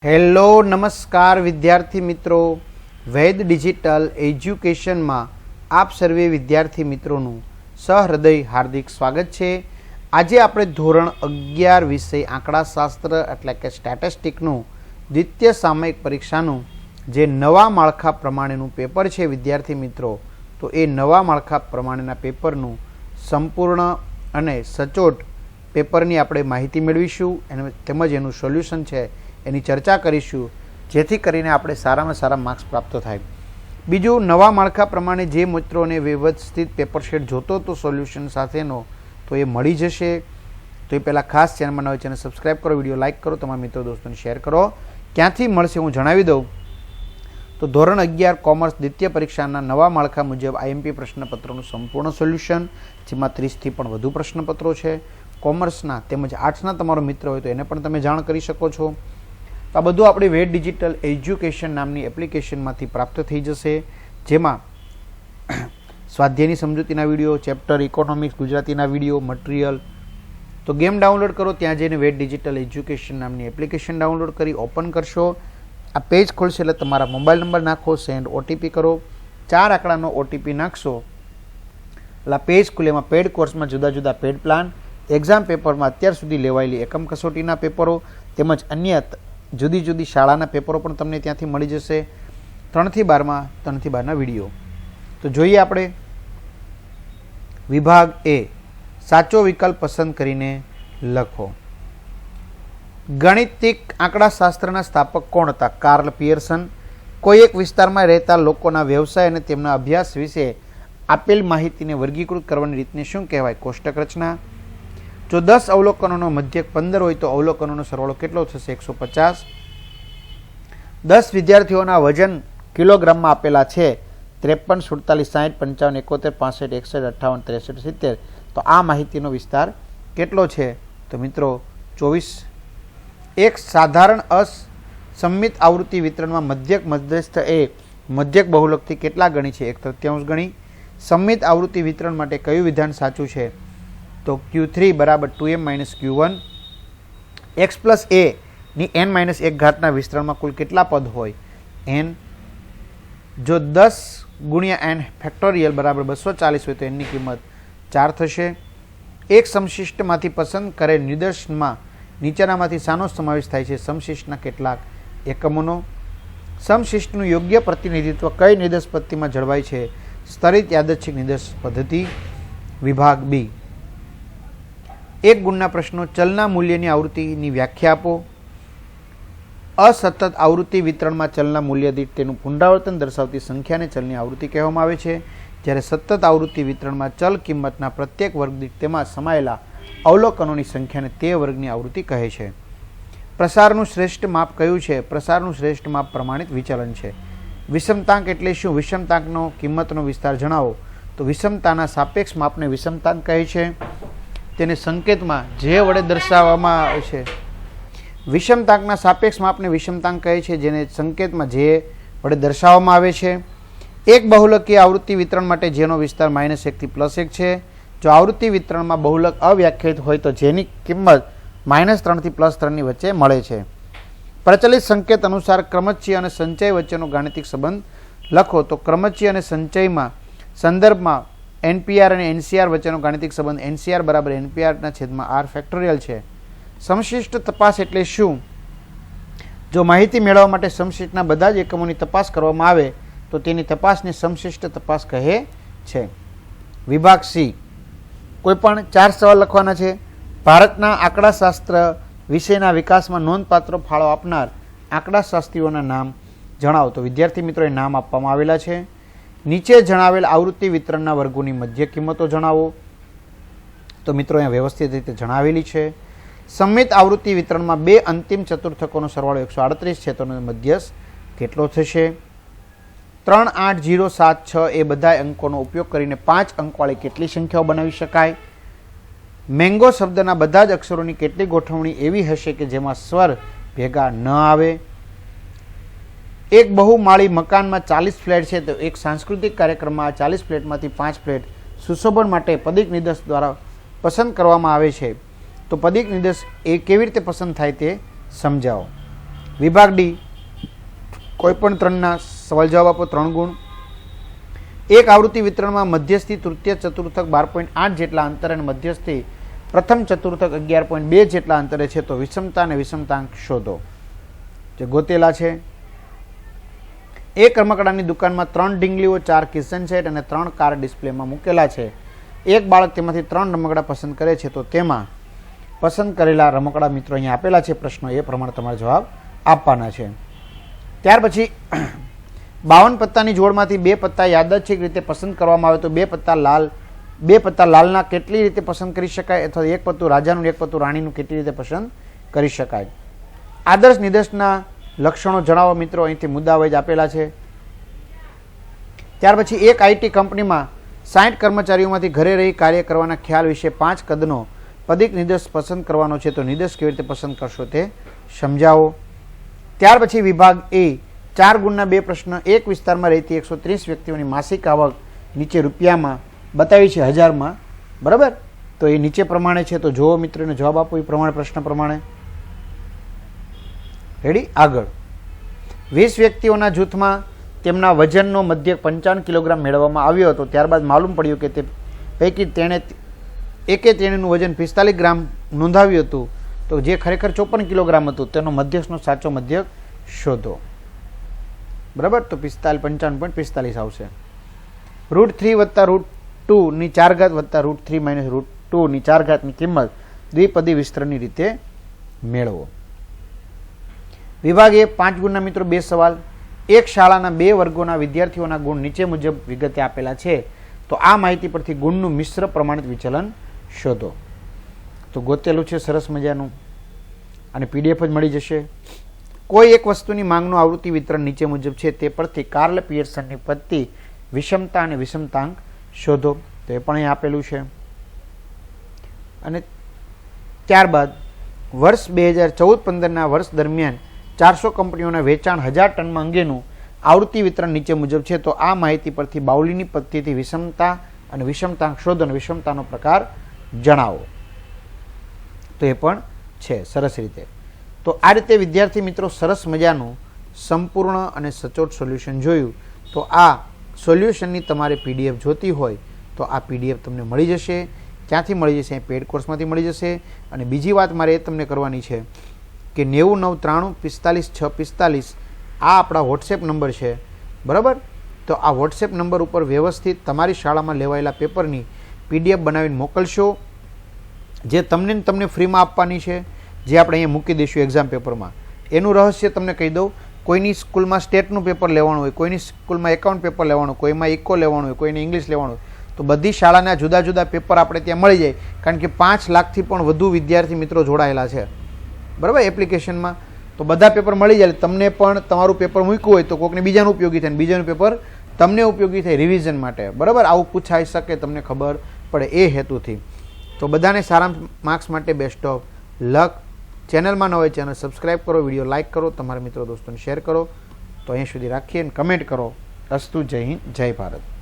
Hello નમસ્કાર વિદ્યાર્થી મિત્રો, વૈદ ડિજિટલ એજ્યુકેશનમાં આપ સર્વે વિદ્યાર્થી મિત્રોનું સહૃદય હાર્દિક સ્વાગત છે. આજે આપણે ધોરણ 11 વિષય આંકડાશાસ્ત્ર એટલે કે સ્ટેટિસ્ટિકનું દ્વિતીય સામયિક પરીક્ષાનું જે નવા માળખા પ્રમાણેનું પેપર છે વિદ્યાર્થી મિત્રો, તો એ નવા માળખા પ્રમાણેના પેપરનું સંપૂર્ણ અને સચોટ પેપરની આપણે માહિતી મેળવીશું અને તેમજ એનું સોલ્યુશન છે એની ચર્ચા કરીશું, જેથી કરીને આપણે સારામાં સારા માર્ક્સ પ્રાપ્ત થાય. બીજું, નવા માળખા પ્રમાણે જે મિત્રોને વ્યવસ્થિત પેપર શેટ જોતો હતો સોલ્યુશન સાથેનો, તો એ મળી જશે. તો એ પહેલાં ખાસ ચેનલમાં નવી ચેનલ સબસ્ક્રાઈબ કરો, વિડીયો લાઇક કરો, તમારા મિત્રો દોસ્તોને શેર કરો. ક્યાંથી મળશે હું જણાવી દઉં તો ધોરણ 11 કોમર્સ દ્વિતીય પરીક્ષાના નવા માળખા મુજબ આઈએમપી પ્રશ્નપત્રોનું સંપૂર્ણ સોલ્યુશન, જેમાં 30થી પણ વધુ પ્રશ્નપત્રો છે. કોમર્સના તેમજ આર્ટ્સના તમારો મિત્ર હોય તો એને પણ તમે જાણ કરી શકો છો. આ બધું આપણી વૈદ ડિજિટલ એજ્યુકેશન નામની એપ્લિકેશનમાંથી પ્રાપ્ત થઈ જશે, જેમાં સ્વાધ્યાયની સમજૂતીના વિડીયો, ચેપ્ટર ઇકોનોમિક્સ ગુજરાતીના વિડીયો, મટીરિયલ. તો ગેમ ડાઉનલોડ કરો, ત્યાં જઈને વૈદ ડિજિટલ એજ્યુકેશન નામની એપ્લિકેશન ડાઉનલોડ કરી ઓપન કરશો. આ પેજ ખોલશે એટલે તમારા મોબાઈલ નંબર નાખો, સેન્ડ ઓટીપી કરો. 4 આંકડાનો ઓટીપી નાખશો એટલે આ પેજ ખુલે. એમાં પેડ કોર્સમાં જુદા જુદા પેડ પ્લાન, એક્ઝામ પેપરમાં અત્યાર સુધી લેવાયેલી એકમ કસોટીના પેપરો તેમજ અન્ય જુદી જુદી શાળાના પેપરો પણ તમને ત્યાંથી મળી જશે. 3 થી 12ના વિડીયો. તો જોઈએ આપણે વિભાગ એ, સાચો વિકલ્પ પસંદ કરીને લખો. ગણિતિક આંકડાશાસ્ત્રના સ્થાપક કોણ હતા? Karl Pearson. કોઈ એક વિસ્તારમાં રહેતા લોકોના વ્યવસાય અને તેમના અભ્યાસ વિશે આપેલ માહિતીને વર્ગીકૃત કરવાની રીતને શું કહેવાય? કોષ્ટક રચના. જો 10 અવલોકનોનો મધ્યક 15 હોય તો અવલોકનોનો સરવાળો કેટલો થશે? 150. 10 વિદ્યાર્થીઓના વજન કિલોગ્રામમાં આપેલા છે: 53, 47, 60, 55, 71, 65, 58, 63, 70. તો આ માહિતીનો વિસ્તાર કેટલો છે? તો મિત્રો 24. એક સાધારણ અસંમિત આવૃત્તિ વિતરણમાં મધ્યક મધ્યસ્થ એ મધ્યક બહુલકથી કેટલા ગણી છે? 1/3 ગણી. સંમિત આવૃત્તિ વિતરણ માટે કયું વિધાન સાચું છે? તો Q3 = 2m - Q1. x + a ની n-1 ઘાતના વિસ્તરણમાં કુલ કેટલા પદ હોય? n. જો 10 × n ફેક્ટોરિયલ = 240 હોય તો n ની કિંમત 4 થશે. એક સમશિષ્ટમાંથી પસંદ કરેલ નિદર્શનમાં નીચેનામાંથી શાનો સમાવેશ થાય છે? સમશિષ્ટના કેટલાક એકમોનો. સમશિષ્ટનું યોગ્ય પ્રતિનિધિત્વ કઈ નિદર્શ પદ્ધતિમાં જળવાય છે? સ્તરિત યાદચ્છિક નિદર્શ પદ્ધતિ. વિભાગ બી. એક ગુણના પ્રશ્નો. ચલના મૂલ્યની આવૃત્તિની વ્યાખ્યા આપો. અસતત આવૃત્તિ વિતરણમાં ચલના મૂલ્ય દીઠ તેનું પુનરાવર્તન દર્શાવતી સંખ્યાને ચલની આવૃત્તિ કહેવામાં આવે છે, જ્યારે સતત આવૃત્તિ વિતરણમાં ચલ કિંમતના પ્રત્યેક વર્ગ દીઠ તેમાં સમાયેલા અવલોકનોની સંખ્યાને તે વર્ગની આવૃત્તિ કહે છે. પ્રસારનું શ્રેષ્ઠ માપ કયું છે? પ્રસારનું શ્રેષ્ઠ માપ પ્રમાણિત વિચલન છે. વિષમતાંક એટલે શું? વિષમતાંકનો કિંમતનો વિસ્તાર જણાવો. તો વિષમતાના સાપેક્ષ માપને વિષમતાંક કહે છે. તેને સંકેતમાં જે વડે દર્શાવવામાં આવે છે. વિષમતાંકના સાપેક્ષ માપને વિષમતાંક કહે છે, જેને સંકેતમાં જે વડે દર્શાવવામાં આવે છે. એક બહુલકીય આવૃત્તિ વિતરણ માટે જેનો વિસ્તાર -1 થી +1 છે. જો આવૃત્તિ વિતરણમાં બહુલક અવ્યાખ્યાયિત હોય તો જેની કિંમત -3 થી +3 ની વચ્ચે મળે છે. પ્રચલિત સંકેત અનુસાર ક્રમચ્છય અને સંચય વચ્ચેનો ગાણિતિક સંબંધ લખો. તો ક્રમચ્છય અને સંચયમાં સંદર્ભમાં NPR અને NCR વચ્ચેનો ગાણિતિક સંબંધ NCR = NPR/R ફેક્ટોરિયલ છે. સમશિષ્ટ તપાસ એટલે શું? જો માહિતી મેળવવા માટે સમશિષ્ટના બધા જ એકમોની તપાસ કરવામાં આવે તો તેની તપાસને સમશિષ્ટ તપાસ કહે છે. વિભાગ સી. કોઈ પણ 4 સવાલ લખવાના છે. ભારતના આંકડાશાસ્ત્ર વિષયના વિકાસમાં નોંધપાત્ર ફાળો આપનાર આંકડાશાસ્ત્રીઓના નામ જણાવો. તો વિદ્યાર્થી મિત્રોએ નામ આપવામાં આવેલા છે. નીચે જણાવેલ આવૃત્તિ વિતરણના વર્ગોની મધ્ય કિંમતો જણાવો. તો મિત્રો અહીંયા વ્યવસ્થિત રીતે જણાવેલી છે. સંમિત આવૃત્તિ વિતરણમાં 2 અંતિમ ચતુર્થકોનો સરવાળો 138 છે, તો મધ્યસ્થ કેટલો થશે? 3, 8, 0, 7, 6 એ બધા અંકોનો ઉપયોગ કરીને 5 અંકવાળી કેટલી સંખ્યાઓ બનાવી શકાય? મેંગો શબ્દના બધા જ અક્ષરોની કેટલી ગોઠવણી એવી હશે કે જેમાં સ્વર ભેગા ન આવે? એક બહુમાળી મકાનમાં 40 ફ્લેટ છે, તો એક સાંસ્કૃતિક કાર્યક્રમમાં 40 ફ્લેટમાંથી 5 ફ્લેટ સુશોભન માટે પદિક નિર્દેશ દ્વારા પસંદ કરવામાં આવે છે. તો પદિક નિર્દેશ એ કેવી રીતે પસંદ થાય તે સમજાવો. વિભાગ ડી કોઈપણ 3ના સવાલ જવાબ આપો 3 ગુણ. એક આવૃત્તિ વિતરણમાં મધ્યસ્થી તૃતીય ચતુર્થક 12.8 જેટલા અંતરે અને મધ્યસ્થી પ્રથમ ચતુર્થક 11.2 જેટલા અંતરે છે તો વિષમતા અને વિષમતાંક શોધો. જે ગોતેલા છે. એક રમકડાની દુકાનમાં 3 ઢીંગલીઓ, 4 કિચન સેટ અને 3 કાર ડિસ્પ્લેમાં મૂકેલા છે. એક બાળક તેમાંથી 3 રમકડા પસંદ કરે છે તો તેમાં પસંદ કરેલા રમકડા મિત્રો અહીંયા આપેલા છે. પ્રશ્નો એ પ્રમાણે તમારે જવાબ આપવાના છે. ત્યાર પછી 52 પત્તાની જોડમાંથી 2 પત્તા યાદચ્છિક રીતે પસંદ કરવામાં આવે તો 2 પત્તા લાલના કેટલી રીતે પસંદ કરી શકાય અથવા 1 પત્તું રાજાનું 1 પત્તું રાણીનું કેટલી રીતે પસંદ કરી શકાય. આદર્શ નિદર્શના લક્ષણો જણાવો મિત્રો. અહીંથી મુદ્દાવાઇઝ આપેલા છે. ત્યાર પછી એક આઈટી કંપનીમાં 60 કર્મચારીઓમાંથી ઘરે રહી કાર્ય કરવાના ખ્યાલ વિશે 5 કદનો પદિક નિર્દેશ પસંદ કરવાનો છે તો નિર્દેશ કેવી રીતે પસંદ કરશો તે સમજાવો. ત્યાર પછી વિભાગ એ 4 ગુણના 2 પ્રશ્ન. એક વિસ્તારમાં રહેતી 130 વ્યક્તિઓની માસિક આવક નીચે રૂપિયામાં બતાવી છે 1000માં, બરાબર? તો એ નીચે પ્રમાણે છે તો જુઓ મિત્રોને જવાબ આપો એ પ્રમાણે પ્રશ્ન પ્રમાણે. રેડી? આગળ 20 વ્યક્તિઓના જૂથમાં તેમના વજનનો મધ્ય 55 કિલોગ્રામ મેળવવામાં આવ્યો હતો. ત્યારબાદ માલુમ પડ્યું કે તે પૈકી તેણીનું વજન 45 ગ્રામ નોંધાવ્યું હતું તો જે ખરેખર 54 કિલોગ્રામ હતું તેનો મધ્યકનો સાચો મધ્યક શોધો. બરાબર? તો 55.45 આવશે. √3 વત્તા √2 ની 4 ઘાત વત્તા √3 માઇનસ √2 ની 4 ઘાતની કિંમત દ્વિપદી વિસ્તરણની રીતે મેળવો. વિભાગ એ 5 ગુણના મિત્રો 2 સવાલ. એક શાળાના 2 વર્ગોના વિદ્યાર્થીઓના ગુણ નીચે મુજબ વિગતે આપેલા છે તો આ માહિતી પરથી ગુણનું મિશ્ર પ્રમાણિત વિચલન શોધો. તો ગોતેલું છે સરસ મજાનું અને પીડીએફ જ મળી જશે. કોઈ એક વસ્તુની માંગનું આવૃત્તિ વિતરણ નીચે મુજબ છે તે પરથી કાર્લ પિયર્સનની પદ્ધતિ વિષમતા અને વિષમતાંક શોધો. તો એ પણ અહીં આપેલું છે. અને ત્યારબાદ વર્ષ 2014-15ના વર્ષ દરમિયાન 400 કંપનીઓના વેચાણ 1000 ટનમાં અંગેનું આવૃત્તિ વિતરણ નીચે મુજબ છે તો આ માહિતી પરથી બાઉલીની પદ્ધતિથી વિષમતા અને વિષમતાંક શોધો અને વિષમતાનો પ્રકાર જણાવો. તો એ પણ છે સરસ રીતે. તો આ રીતે વિદ્યાર્થી મિત્રો સરસ મજાનું સંપૂર્ણ અને સચોટ સોલ્યુશન જોયું. તો આ સોલ્યુશનની તમારે પીડીએફ જોતી હોય તો આ પીડીએફ તમને મળી જશે. ક્યાંથી મળી જશે? પેડ કોર્સમાંથી મળી જશે. અને બીજી વાત મારે એ તમને કરવાની છે કે 9993454645 આ આપણા વોટ્સએપ નંબર છે, બરાબર? તો આ વોટ્સએપ નંબર ઉપર વ્યવસ્થિત તમારી શાળામાં લેવાયેલા પેપરની પીડીએફ બનાવીને મોકલશો જે તમને ફ્રીમાં આપવાની છે, જે આપણે અહીંયા મૂકી દઈશું એક્ઝામ પેપરમાં. એનું રહસ્ય તમને કહી દઉં. કોઈની સ્કૂલમાં સ્ટેટનું પેપર લેવાનું હોય, કોઈની સ્કૂલમાં એકાઉન્ટ પેપર લેવાનું, કોઈમાં ઇકો લેવાનું હોય, કોઈને ઇંગ્લિશ લેવાનું હોય, તો બધી શાળાના જુદા જુદા પેપર આપણે ત્યાં મળી જાય. કારણ કે 5 લાખથી પણ વધુ વિદ્યાર્થી મિત્રો જોડાયેલા છે, બરાબર? એપ્લિકેશનમાં તો બધા પેપર મળી જાય. તમને પણ તમારું પેપર મૂક્યું હોય તો કોઈકને બીજાનું ઉપયોગી થાય, બીજાનું પેપર તમને ઉપયોગી થાય રિવિઝન માટે, બરાબર? આવું પૂછાઈ શકે, તમને ખબર પડે એ હેતુથી. તો બધાને સારા માર્ક્સ માટે બેસ્ટ ઓફ લક. ચેનલમાં ન હોય ચેનલ સબસ્ક્રાઈબ કરો, વિડીયો લાઇક કરો, તમારા મિત્રો દોસ્તોને શેર કરો. તો અહીં સુધી રાખીએ અને કમેન્ટ કરો. અસ્તુ. જય હિન્દ, જય ભારત.